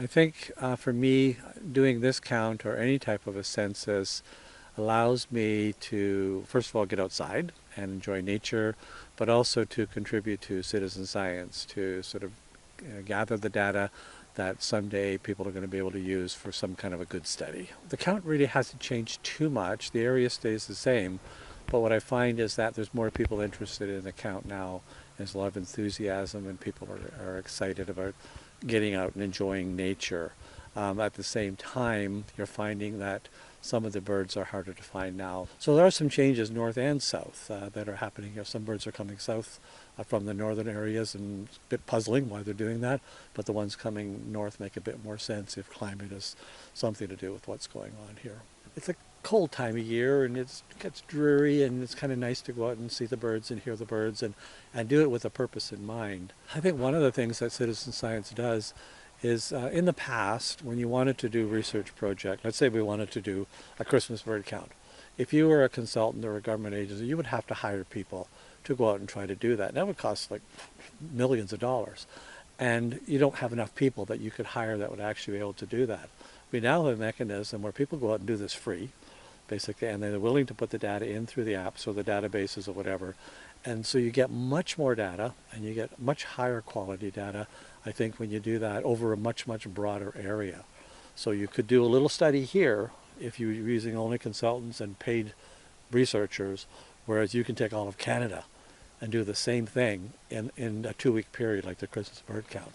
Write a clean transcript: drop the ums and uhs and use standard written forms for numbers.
I think for me, doing this count or any type of a census allows me to, first of all, get outside and enjoy nature, but also to contribute to citizen science, to sort of gather the data that someday people are going to be able to use for some kind of a good study. The count really hasn't changed too much. The area stays the same, but what I find is that there's more people interested in the count now. There's a lot of enthusiasm and people are excited about getting out and enjoying nature. At the same time, you're finding that some of the birds are harder to find now. So there are some changes north and south that are happening here. Some birds are coming south from the northern areas, and it's a bit puzzling why they're doing that, but the ones coming north make a bit more sense if climate has something to do with what's going on here. It's a cold time of year and it gets dreary, and it's kind of nice to go out and see the birds and hear the birds and do it with a purpose in mind. I think one of the things that citizen science does is in the past, when you wanted to do a research project, let's say we wanted to do a Christmas bird count, if you were a consultant or a government agency, you would have to hire people to go out and try to do that. And that would cost like millions of dollars. And you don't have enough people that you could hire that would actually be able to do that. We now have a mechanism where people go out and do this free, basically, and they're willing to put the data in through the apps or the databases or whatever. And so you get much more data and you get much higher quality data, I think, when you do that over a much, much broader area. So you could do a little study here if you were using only consultants and paid researchers, whereas you can take all of Canada and do the same thing in a 2-week period like the Christmas bird count.